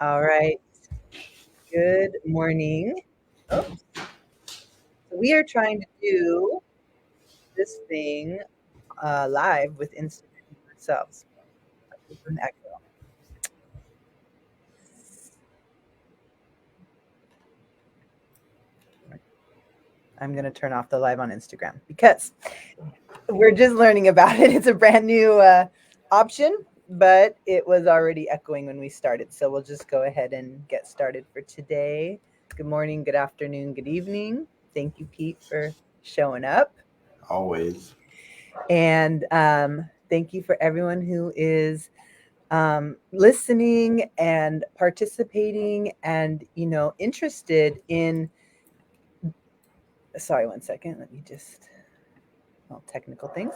All right. Good morning. Oops. So we are trying to do this thing live with Instagram ourselves. With an echo. I'm going to turn off the live on Instagram because we're just learning about it. It's a brand new option, but it was already echoing when we started. So we'll just go ahead and get started for today. Good morning, good afternoon, good evening. Thank you, Pete, for showing up. Always. And thank you for everyone who is listening and participating and, interested in. Sorry, one second. Let me just. Well, technical things.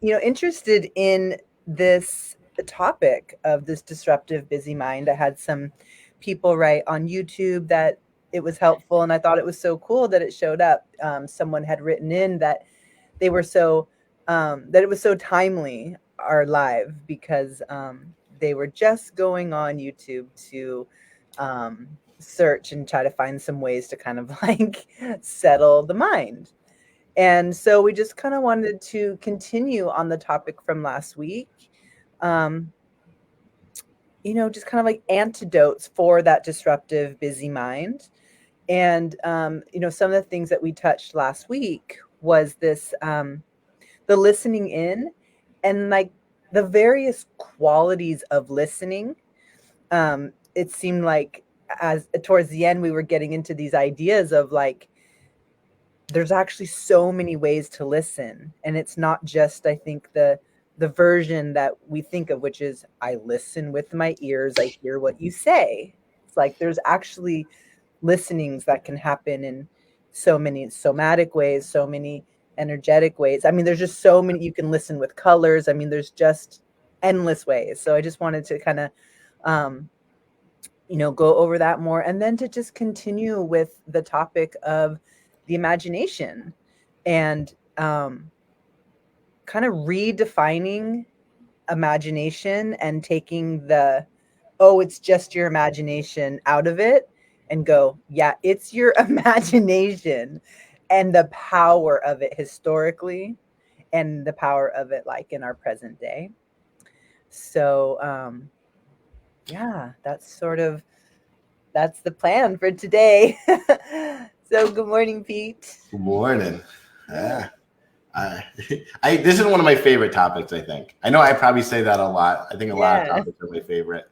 Interested in this topic of this disruptive busy mind. I had some people write on YouTube that it was helpful, and I thought it was so cool that it showed up. Someone had written in that they were so that it was so timely, our live, because they were just going on YouTube to search and try to find some ways to kind of like settle the mind. And so we just kind of wanted to continue on the topic from last week. Um, just kind of like antidotes for that disruptive busy mind. And some of the things that we touched last week was this the listening in, and like the various qualities of listening. It seemed like as towards the end we were getting into these ideas of like there's actually so many ways to listen, and it's not just, I think, the version that we think of, which is I listen with my ears, I hear what you say. It's like there's actually listenings that can happen in so many somatic ways, so many energetic ways. I mean, there's just so many. You can listen with colors. I mean, there's just endless ways. So I just wanted to kind of go over that more, and then to just continue with the topic of the imagination and kind of redefining imagination and taking the, oh, it's just your imagination out of it, and go, yeah, it's your imagination, and the power of it historically and the power of it like in our present day. So yeah, that's the plan for today. So good morning, Pete. Good morning. Yeah. This is one of my favorite topics, I think. I know I probably say that a lot. I think a lot of topics are my favorite.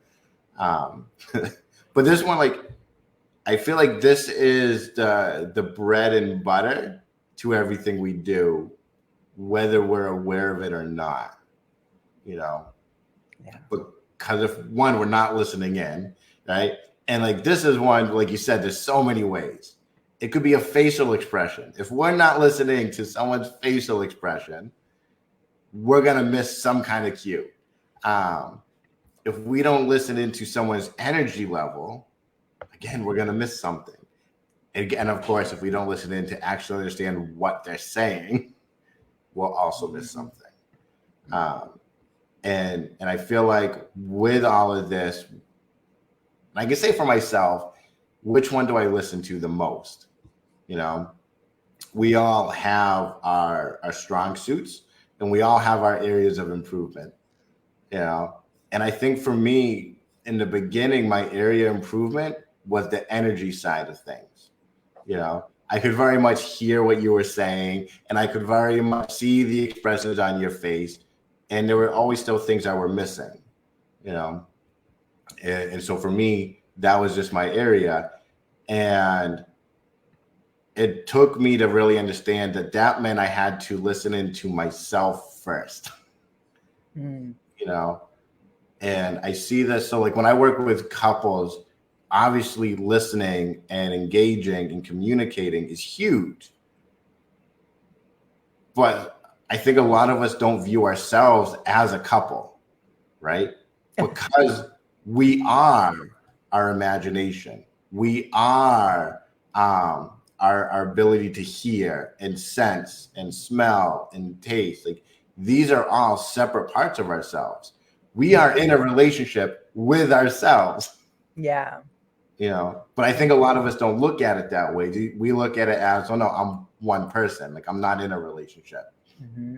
But this one, like, I feel like this is the bread and butter to everything we do, whether we're aware of it or not. Yeah. Because if one, we're not listening in, right? And like this is one, like you said, there's so many ways. It could be a facial expression. If we're not listening to someone's facial expression, we're going to miss some kind of cue. If we don't listen into someone's energy level, again, we're going to miss something. And of course, if we don't listen in to actually understand what they're saying, we'll also miss something. And I feel like with all of this, I can say for myself, which one do I listen to the most? We all have our strong suits, and we all have our areas of improvement. And I think for me, in the beginning, my area of improvement was the energy side of things. I could very much hear what you were saying, and I could very much see the expressions on your face, and there were always still things that were missing. And so for me, that was just my area. And it took me to really understand that meant I had to listen into myself first. And I see this. So like when I work with couples, obviously listening and engaging and communicating is huge. But I think a lot of us don't view ourselves as a couple, right? Because we are our imagination. We are our ability to hear and sense and smell and taste. Like these are all separate parts of ourselves. We are in a relationship with ourselves. Yeah. But I think a lot of us don't look at it that way. We look at it as, oh no, I'm one person. Like, I'm not in a relationship. Mm-hmm.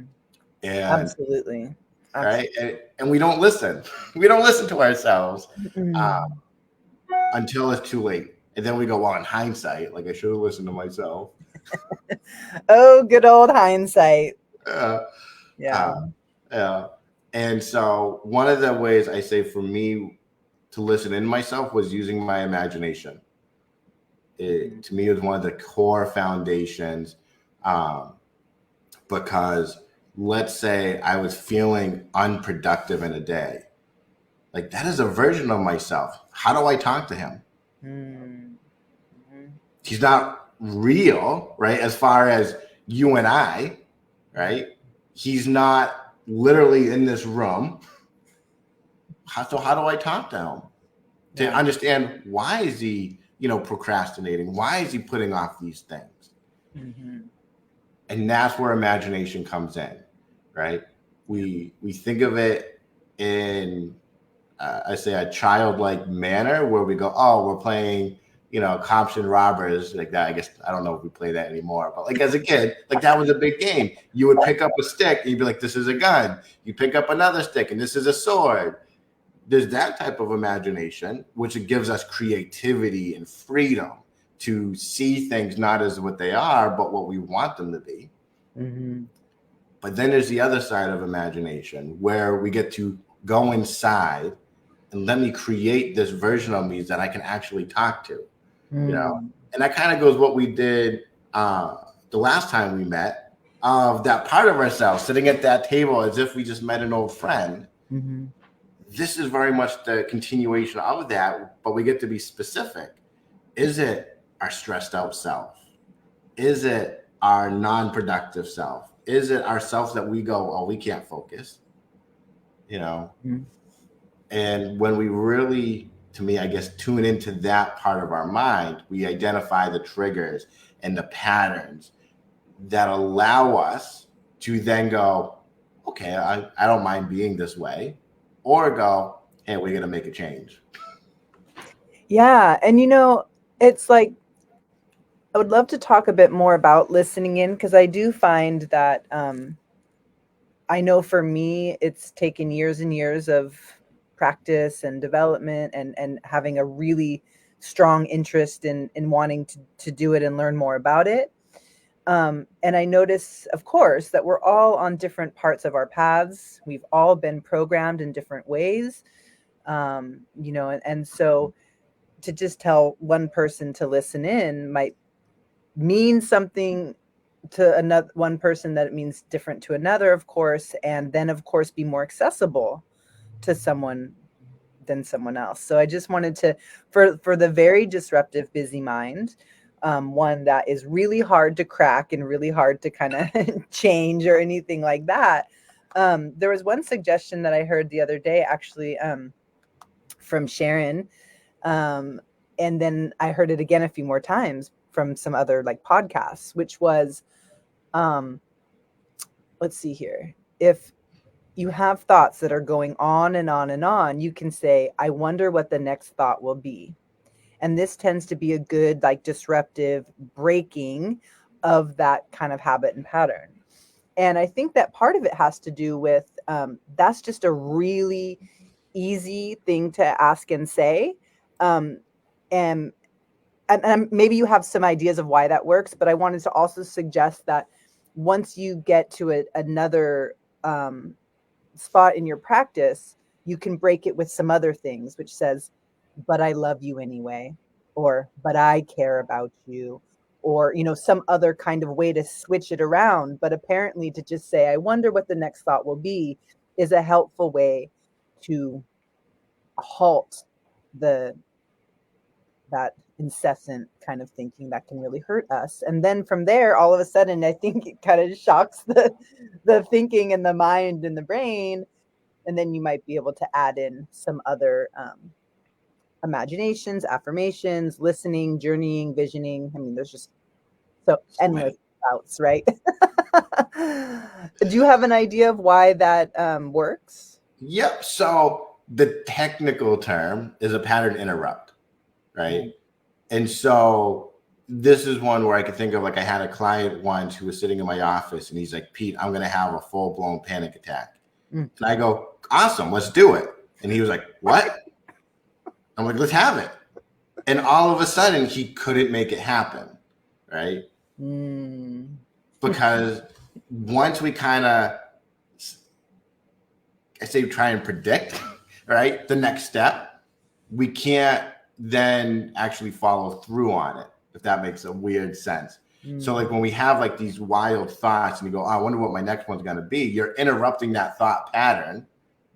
And Absolutely. right. And we don't listen. We don't listen to ourselves Mm-mm. until it's too late. And then we go, well, in hindsight, like, I should have listened to myself. Oh, good old hindsight. Uh, Yeah. uh, uh, and so one of the ways I say for me to listen in myself was using my imagination. It, to me, was one of the core foundations, because let's say I was feeling unproductive in a day. Like, that is a version of myself. How do I talk to him? Mm-hmm. He's not real, right? As far as you and I, right? He's not literally in this room. So how do I talk to him to understand why is he, procrastinating? Why is he putting off these things? Mm-hmm. And that's where imagination comes in, right? We think of it in I say a childlike manner where we go, oh, we're playing, cops and robbers like that. I guess I don't know if we play that anymore, but like as a kid, like that was a big game. You would pick up a stick and you'd be like, this is a gun. You pick up another stick and this is a sword. There's that type of imagination, which it gives us creativity and freedom to see things not as what they are, but what we want them to be. Mm-hmm. But then there's the other side of imagination where we get to go inside and let me create this version of me that I can actually talk to, and that kind of goes what we did the last time we met, of that part of ourselves sitting at that table as if we just met an old friend. Mm-hmm. This is very much the continuation of that, but we get to be specific. Is it our stressed out self? Is it our non-productive self? Is it our self that we go, oh, we can't focus, Mm-hmm. And when we really, to me, I guess, tune into that part of our mind, we identify the triggers and the patterns that allow us to then go, okay, I don't mind being this way, or go, hey, we're going to make a change. Yeah. And, it's like, I would love to talk a bit more about listening in, because I do find that I know for me, it's taken years and years of practice and development and having a really strong interest in wanting to do it and learn more about it. And I notice, of course, that we're all on different parts of our paths. We've all been programmed in different ways, and so to just tell one person to listen in might mean something to another one person that it means different to another, of course, and then of course be more accessible to someone than someone else. So I just wanted to, for the very disruptive busy mind, one that is really hard to crack and really hard to kind of change or anything like that. There was one suggestion that I heard the other day, actually, from Sharon, and then I heard it again a few more times from some other like podcasts, which was, let's see here. If you have thoughts that are going on and on and on, you can say, I wonder what the next thought will be. And this tends to be a good, like, disruptive breaking of that kind of habit and pattern. And I think that part of it has to do with that's just a really easy thing to ask and say. Um, and, and maybe you have some ideas of why that works, but I wanted to also suggest that once you get to another spot in your practice, you can break it with some other things, which says, but I love you anyway, or but I care about you, or some other kind of way to switch it around. But apparently to just say, I wonder what the next thought will be, is a helpful way to halt the that incessant kind of thinking that can really hurt us. And then from there, all of a sudden, I think it kind of shocks the thinking and the mind and the brain. And then you might be able to add in some other imaginations, affirmations, listening, journeying, visioning. I mean, there's just so endless routes, right? Do you have an idea of why that works? Yep. So the technical term is a pattern interrupt. right? And so this is one where I could think of, like, I had a client once who was sitting in my office and he's like, Pete, I'm going to have a full-blown panic attack. And I go, awesome, let's do it. And he was like, what? I'm like, let's have it. And all of a sudden he couldn't make it happen, right? Because once we kind of, I say, try and predict, right, the next step, we can't then actually follow through on it, if that makes a weird sense. So like when we have like these wild thoughts and you go, oh, I wonder what my next one's going to be, you're interrupting that thought pattern.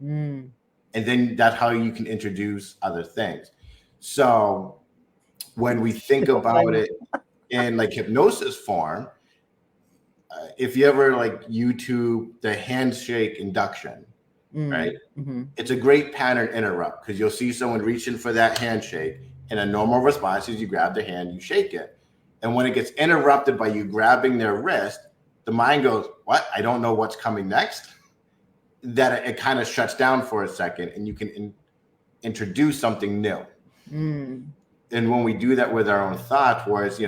And then that's how you can introduce other things. So when we think about it in like hypnosis form, if you ever like YouTube the handshake induction, right? It's a great pattern interrupt, because you'll see someone reaching for that handshake, and a normal response is you grab their hand, you shake it. And when it gets interrupted by you grabbing their wrist, the mind goes, what? I don't know what's coming next. That it kind of shuts down for a second, and you can introduce something new. And when we do that with our own thoughts, whereas,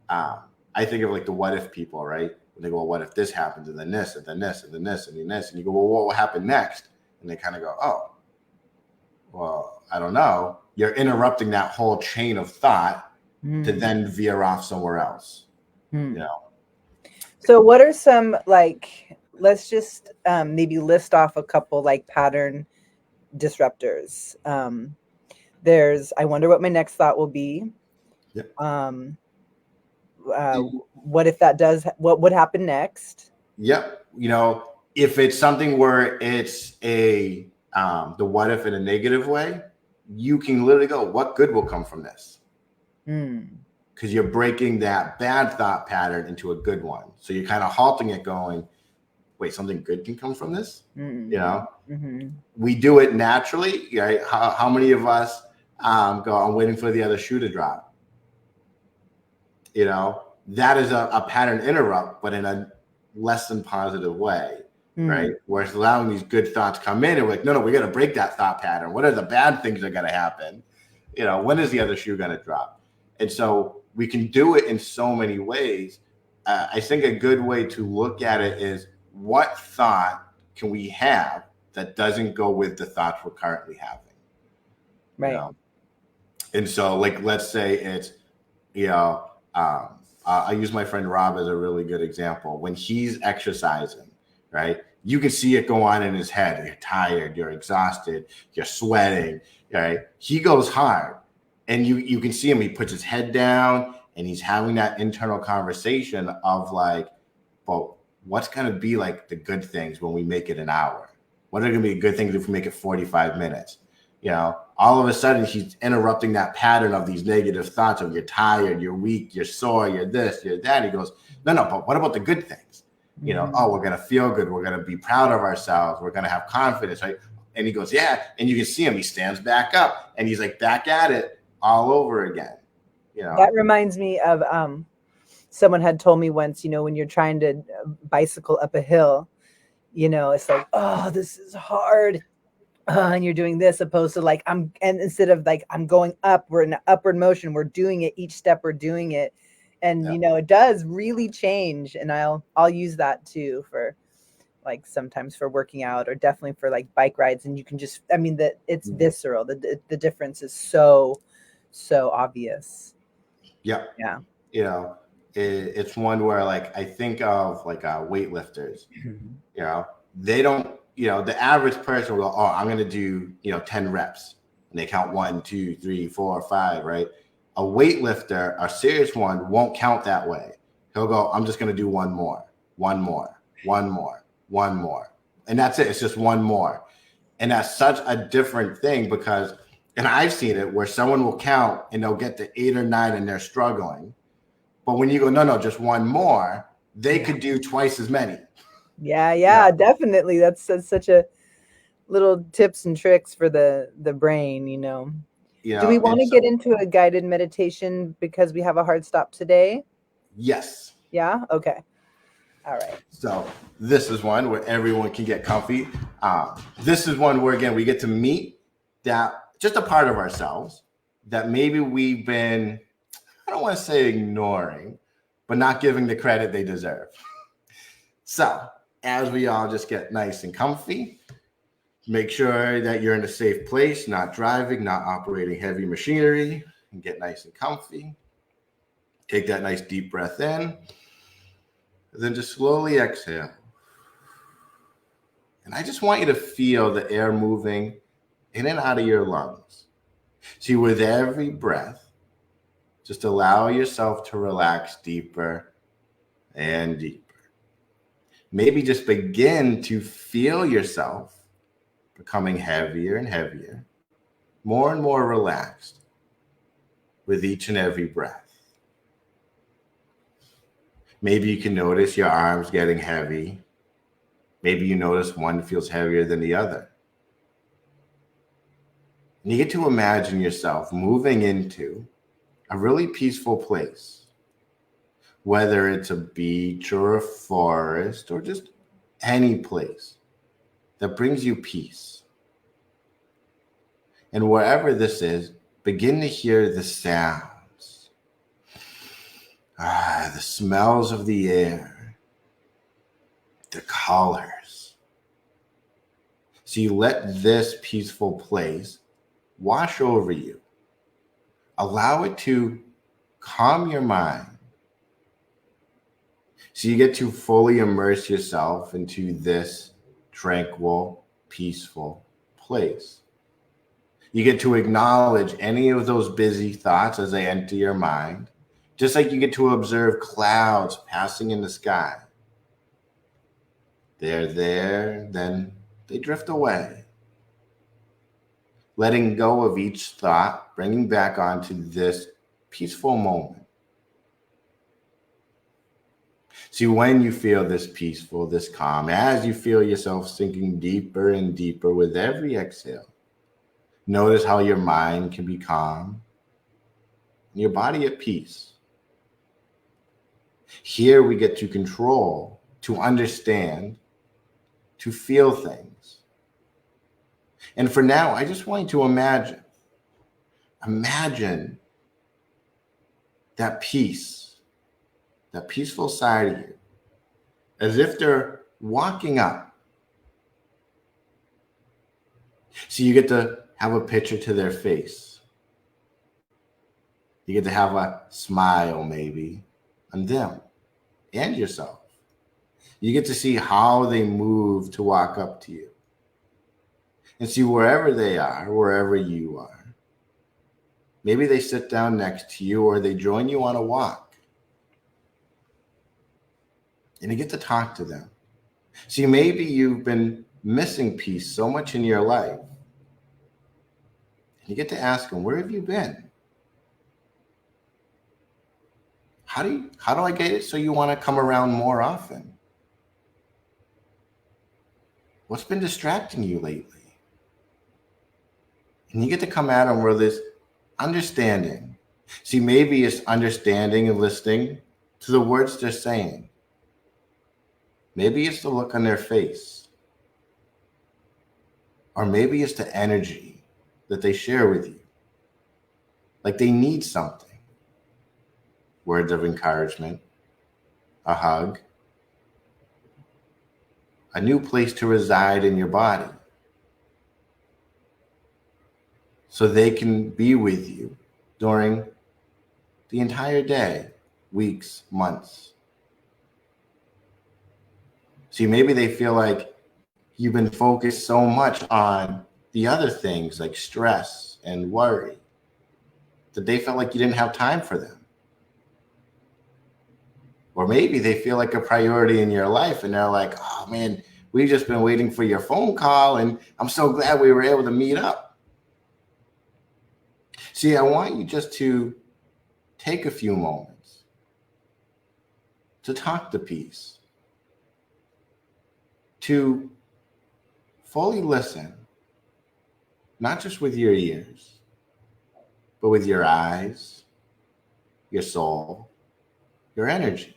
I think of like the what if people, right? When they go, well, what if this happens, and then this, and then this, and then this, and then this, and you go, well, what will happen next? And they kind of go, oh, well, I don't know. You're interrupting that whole chain of thought to then veer off somewhere else. So what are some, like, let's just maybe list off a couple like pattern disruptors. There's, I wonder what my next thought will be. What if that does, what would happen next? If it's something where it's the what if in a negative way, you can literally go, what good will come from this? Because you're breaking that bad thought pattern into a good one. So you're kind of halting it, going, wait, something good can come from this? We do it naturally, right? How many of us go, I'm waiting for the other shoe to drop? That is a pattern interrupt, but in a less than positive way, right? Where it's allowing these good thoughts come in, and we're like, no, we got to break that thought pattern. What are the bad things that are going to happen? When is the other shoe going to drop? And so we can do it in so many ways. I think a good way to look at it is, what thought can we have that doesn't go with the thoughts we're currently having? Right. And so, like, let's say it's, I use my friend Rob as a really good example. When he's exercising, right, you can see it go on in his head. You're tired, you're exhausted, you're sweating, right? He goes hard, and you can see him. He puts his head down, and he's having that internal conversation of like, well, what's going to be like the good things when we make it an hour? What are going to be good things if we make it 45 minutes? All of a sudden he's interrupting that pattern of these negative thoughts of you're tired, you're weak, you're sore, you're this, you're that. He goes, no, but what about the good things? Oh, we're going to feel good. We're going to be proud of ourselves. We're going to have confidence, right? And he goes, yeah. And you can see him, he stands back up, and he's like back at it all over again. That reminds me of someone had told me once, when you're trying to bicycle up a hill, it's like, oh, this is hard. And you're doing this, opposed to like, and instead of like, I'm going up, we're in an upward motion. We're doing it. Each step we're doing it. And, it does really change. And I'll use that too for like sometimes for working out, or definitely for like bike rides. And you can just, that it's visceral. The difference is so obvious. Yeah. It's one where like, I think of like weightlifters, they don't, the average person will go, oh, I'm going to do, 10 reps, and they count 1, 2, 3, 4, 5, right? A weightlifter, a serious one, won't count that way. He'll go, I'm just going to do one more. And that's it. It's just one more. And that's such a different thing, because, and I've seen it where someone will count and they'll get to 8 or 9 and they're struggling. But when you go, no, just one more, they could do twice as many. Yeah, definitely. That's such a little tips and tricks for the brain, Do we want to get into a guided meditation because we have a hard stop today? Yes. Yeah? Okay. All right. So this is one where everyone can get comfy. This is one where, again, we get to meet that just a part of ourselves that maybe we've been, I don't want to say ignoring, but not giving the credit they deserve. So as we all just get nice and comfy, make sure that you're in a safe place, not driving, not operating heavy machinery, and get nice and comfy. Take that nice deep breath in, and then just slowly exhale. And I just want you to feel the air moving in and out of your lungs. See, with every breath, just allow yourself to relax deeper and deeper. Maybe just begin to feel yourself becoming heavier and heavier, more and more relaxed with each and every breath. Maybe you can notice your arms getting heavy. Maybe you notice one feels heavier than the other. And you get to imagine yourself moving into a really peaceful place, whether it's a beach or a forest or just any place that brings you peace. And wherever this is, begin to hear the sounds, the smells of the air, the colors. So you let this peaceful place wash over you. Allow it to calm your mind. So you get to fully immerse yourself into this tranquil, peaceful place. You get to acknowledge any of those busy thoughts as they enter your mind, just like you get to observe clouds passing in the sky. They're there, then they drift away. Letting go of each thought, bringing back onto this peaceful moment. See, when you feel this peaceful, this calm, as you feel yourself sinking deeper and deeper with every exhale, notice how your mind can be calm and your body at peace. Here we get to control, to understand, to feel things. And for now, I just want you to imagine that peace, that peaceful side of you, as if they're walking up. So you get to have a picture to their face. You get to have a smile maybe on them and yourself. You get to see how they move to walk up to you. And see wherever they are, wherever you are. Maybe they sit down next to you or they join you on a walk. And you get to talk to them. See, maybe you've been missing peace so much in your life. And you get to ask them, where have you been? How do I get it so you want to come around more often? What's been distracting you lately? And you get to come at them with this understanding. See, maybe it's understanding and listening to the words they're saying. Maybe it's the look on their face. Or maybe it's the energy that they share with you. Like they need something. Words of encouragement, a hug, a new place to reside in your body. So they can be with you during the entire day, weeks, months. See, maybe they feel like you've been focused so much on the other things like stress and worry that they felt like you didn't have time for them. Or maybe they feel like a priority in your life and they're like, oh man, we've just been waiting for your phone call and I'm so glad we were able to meet up. See, I want you just to take a few moments to talk to peace, to fully listen, not just with your ears, but with your eyes, your soul, your energy.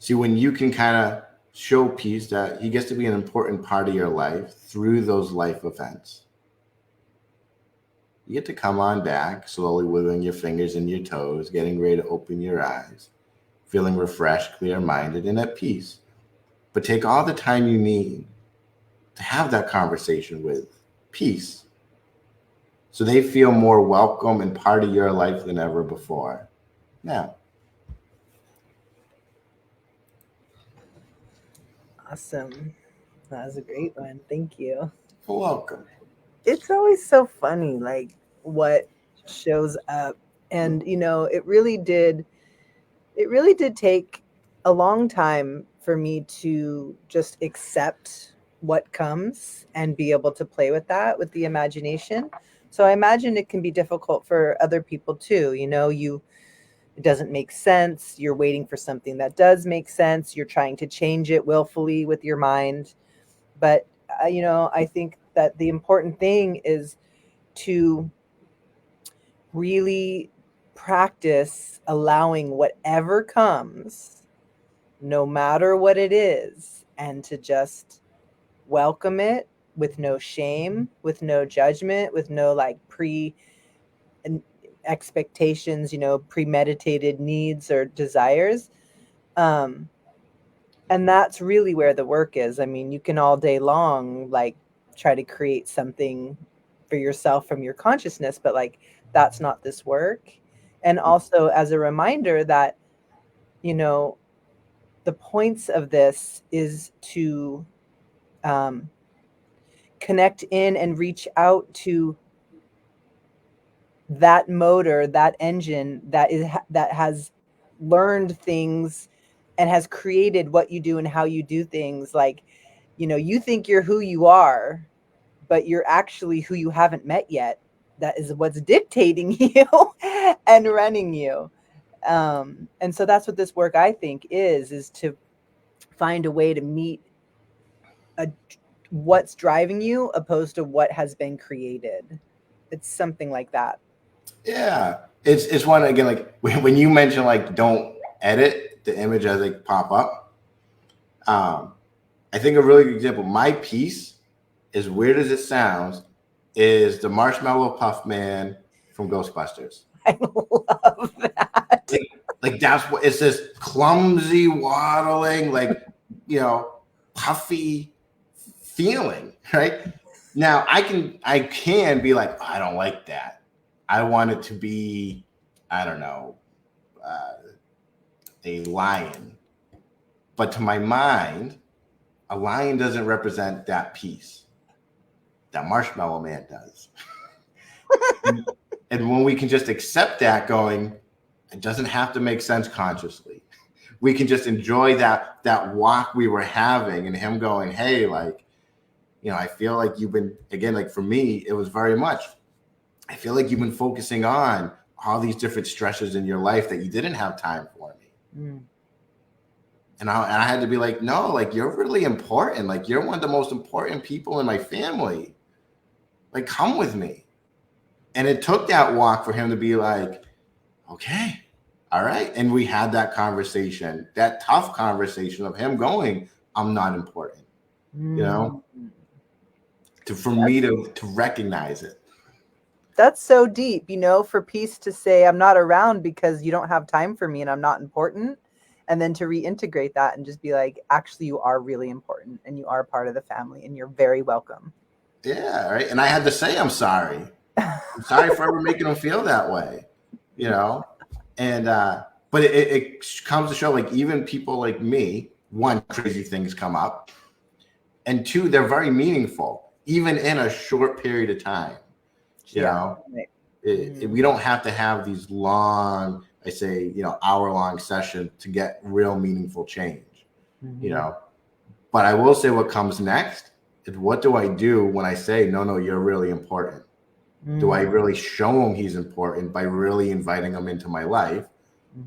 See, when you can kind of show peace that he gets to be an important part of your life through those life events, You get to come on back, slowly wiggling your fingers and your toes, getting ready to open your eyes, feeling refreshed, clear-minded, and at peace. But take all the time you need to have that conversation with peace, so they feel more welcome and part of your life than ever before. Now, Awesome. That was a great one. Thank you. you're welcome. It's always so funny, like what shows up. And, it really did take a long time for me to just accept what comes and be able to play with that with the imagination. So I imagine it can be difficult for other people too. It doesn't make sense. You're waiting for something that does make sense. You're trying to change it willfully with your mind. But, I think that the important thing is to really practice allowing whatever comes, no matter what it is, and to just welcome it with no shame, with no judgment, with no like expectations, premeditated needs or desires. Um, and that's really where the work is. I mean, you can all day long like try to create something for yourself from your consciousness, but like that's not this work. And also as a reminder that, you know, the points of this is to connect in and reach out to that motor, that engine that has learned things and has created what you do and how you do things. Like, you think you're who you are, but you're actually who you haven't met yet. That is what's dictating you and running you. And so that's what this work, I think, is to find a way to meet what's driving you opposed to what has been created. It's something like that. Yeah, it's one again. Like when you mention like don't edit the image as they pop up. I think a really good example. My piece, as weird as it sounds, is the Marshmallow Puff Man from Ghostbusters. I love that. Like that's what it's this clumsy waddling, like puffy feeling, right? Now I can be like, oh, I don't like that. I want it to be, I don't know, a lion. But to my mind, a lion doesn't represent that piece. That Marshmallow Man does. And when we can just accept that going, it doesn't have to make sense consciously. We can just enjoy that walk we were having and him going, hey, like, I feel like you've been, again, like for me, it was very much, I feel like you've been focusing on all these different stressors in your life that you didn't have time for me. Mm. And I had to be like, no, like you're really important. Like you're one of the most important people in my family. Like, come with me. And it took that walk for him to be like, okay, all right. And we had that conversation, that tough conversation of him going, I'm not important, for me to recognize it. That's so deep, for peace to say, I'm not around because you don't have time for me and I'm not important. And then to reintegrate that and just be like, actually, you are really important and you are part of the family and you're very welcome. Yeah, right. And I had to say, I'm sorry. I'm sorry for ever making them feel that way, And but it comes to show, like, even people like me, one, crazy things come up, and two, they're very meaningful, even in a short period of time. We don't have to have these long, I say, hour-long sessions to get real meaningful change. But I will say what comes next is, what do I do when I say, no, you're really important? Do I really show him he's important by really inviting him into my life?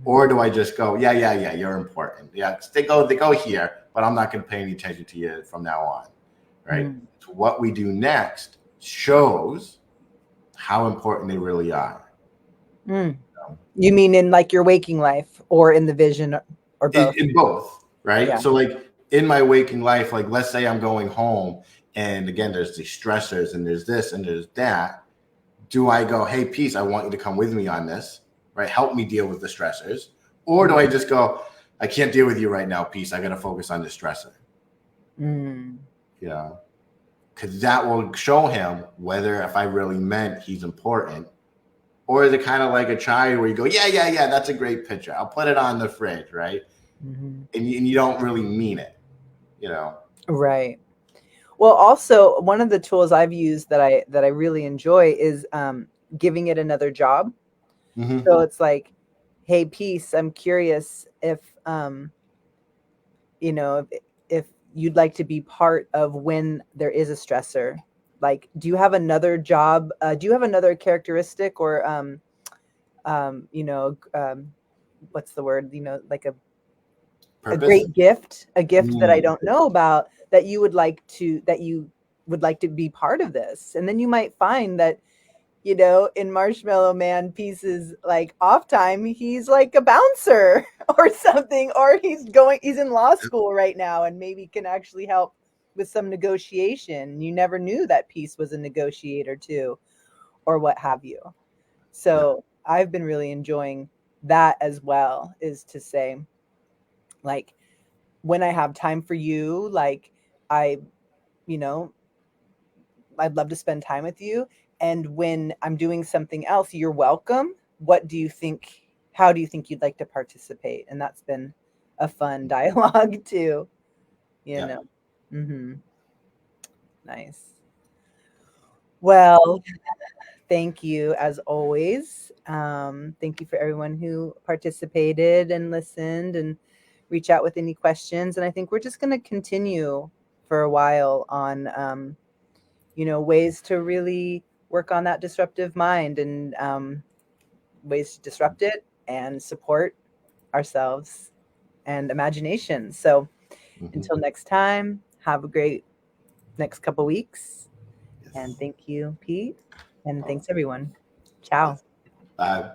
Or do I just go, yeah, you're important. Yeah, they go here, but I'm not going to pay any attention to you from now on, right? So what we do next shows how important they really are. You mean in like your waking life or in the vision or both? In both, right? Yeah. So like in my waking life, like let's say I'm going home and again, there's these stressors and there's this and there's that. do I go, hey, Peace, I want you to come with me on this, right? Help me deal with the stressors. Or do I just go, I can't deal with you right now, Peace. I got to focus on the stressor. You know, because that will show him whether if I really meant he's important, or is it kind of like a child where you go, yeah, that's a great picture. I'll put it on the fridge, right? And you don't really mean it, you know? Right. Well, also one of the tools I've used that I really enjoy is giving it another job. So it's like, hey, Peace, I'm curious if you know, if you'd like to be part of when there is a stressor. Like, do you have another job? Do you have another characteristic or what's the word? Like a Purpose? great gift, that I don't know about that you would like to be part of this. And then you might find that, in Marshmallow Man Pieces, like off time, he's like a bouncer or something, or he's in law school right now and maybe can actually help with some negotiation. You never knew that Peace was a negotiator too, or what have you. So I've been really enjoying that as well, is to say, like, when I have time for you, like I'd love to spend time with you. And when I'm doing something else, you're welcome. What do you think? How do you think you'd like to participate? And that's been a fun dialogue too, Nice. Well, thank you as always. Thank you for everyone who participated and listened and reach out with any questions. And I think we're just going to continue for a while on, ways to really work on that disruptive mind and ways to disrupt it and support ourselves and imagination. So until next time, have a great next couple weeks. And thank you, Pete. And thanks, everyone. Ciao. Bye.